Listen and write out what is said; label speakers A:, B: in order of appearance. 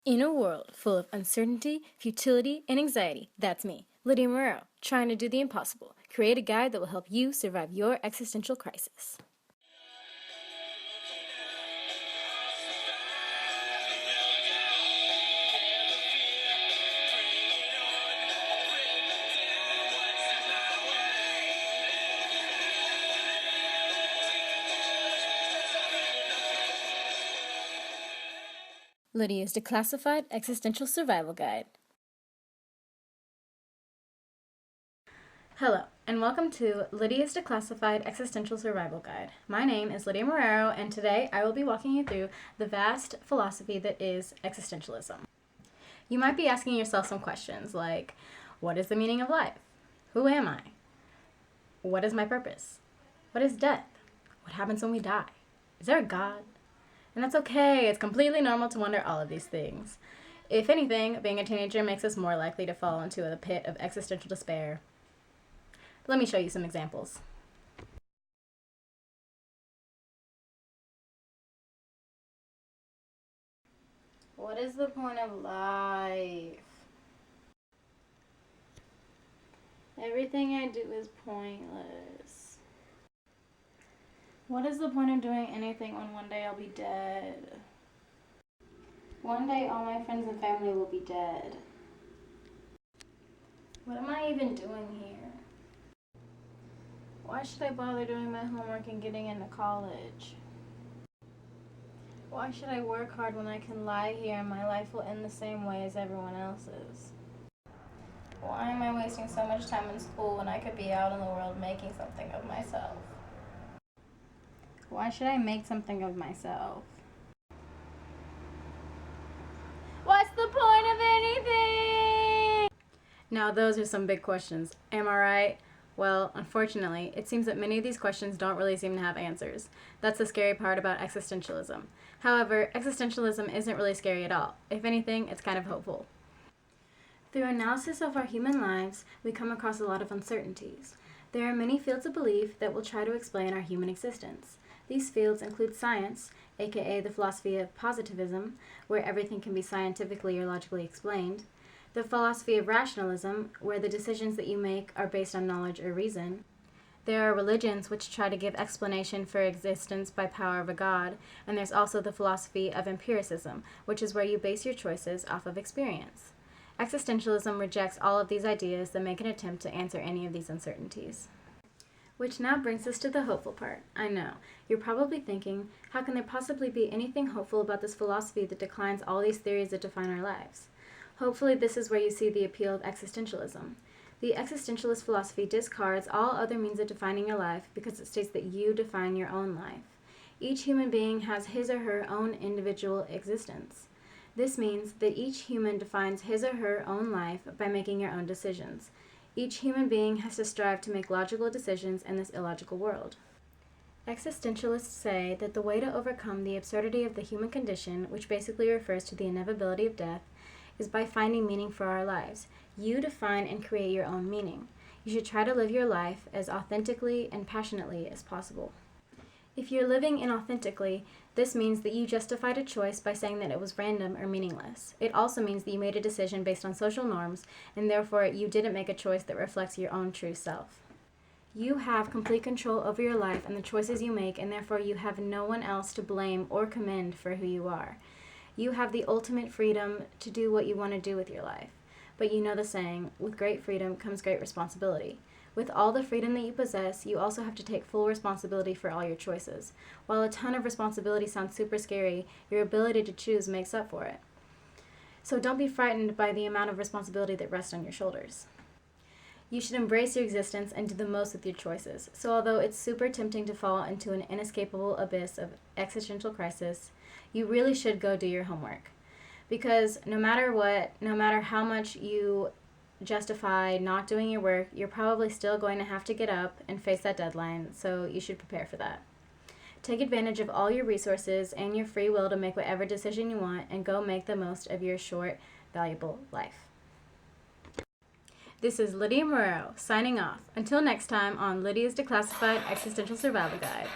A: In a world full of uncertainty, futility, and anxiety, that's me, Lydia Morero, trying to do the impossible, create a guide that will help you survive your existential crisis. Lydia's Declassified Existential Survival Guide. Hello, and welcome to Lydia's Declassified Existential Survival Guide. My name is Lydia Morero, and today I will be walking you through the vast philosophy that is existentialism. You might be asking yourself some questions like, what is the meaning of life? Who am I? What is my purpose? What is death? What happens when we die? Is there a God? And that's okay, it's completely normal to wonder all of these things. If anything, being a teenager makes us more likely to fall into the pit of existential despair. Let me show you some examples. What is the point of life? Everything I do is pointless. What is the point of doing anything when one day I'll be dead? One day all my friends and family will be dead. What am I even doing here? Why should I bother doing my homework and getting into college? Why should I work hard when I can lie here and my life will end the same way as everyone else's? Why am I wasting so much time in school when I could be out in the world making something of myself? Why should I make something of myself? What's the point of anything? Now those are some big questions. Am I right? Well, unfortunately, it seems that many of these questions don't really seem to have answers. That's the scary part about existentialism. However, existentialism isn't really scary at all. If anything, it's kind of hopeful. Through analysis of our human lives, we come across a lot of uncertainties. There are many fields of belief that will try to explain our human existence. These fields include science, aka the philosophy of positivism, where everything can be scientifically or logically explained, the philosophy of rationalism, where the decisions that you make are based on knowledge or reason. There are religions which try to give explanation for existence by power of a god, and there's also the philosophy of empiricism, which is where you base your choices off of experience. Existentialism rejects all of these ideas that make an attempt to answer any of these uncertainties. Which now brings us to the hopeful part. I know, you're probably thinking, how can there possibly be anything hopeful about this philosophy that declines all these theories that define our lives? Hopefully this is where you see the appeal of existentialism. The existentialist philosophy discards all other means of defining your life because it states that you define your own life. Each human being has his or her own individual existence. This means that each human defines his or her own life by making your own decisions. Each human being has to strive to make logical decisions in this illogical world. Existentialists say that the way to overcome the absurdity of the human condition, which basically refers to the inevitability of death, is by finding meaning for our lives. You define and create your own meaning. You should try to live your life as authentically and passionately as possible. If you're living inauthentically, this means that you justified a choice by saying that it was random or meaningless. It also means that you made a decision based on social norms, and therefore you didn't make a choice that reflects your own true self. You have complete control over your life and the choices you make, and therefore you have no one else to blame or commend for who you are. You have the ultimate freedom to do what you want to do with your life. But you know the saying, with great freedom comes great responsibility. With all the freedom that you possess, you also have to take full responsibility for all your choices. While a ton of responsibility sounds super scary, your ability to choose makes up for it. So don't be frightened by the amount of responsibility that rests on your shoulders. You should embrace your existence and do the most with your choices. So although it's super tempting to fall into an inescapable abyss of existential crisis, you really should go do your homework. Because no matter what, no matter how much you justify not doing your work, you're probably still going to have to get up and face that deadline, so you should prepare for that. Take advantage of all your resources and your free will to make whatever decision you want, and go make the most of your short, valuable life. This is Lydia Morero, signing off. Until next time on Lydia's Declassified Existential Survival Guide.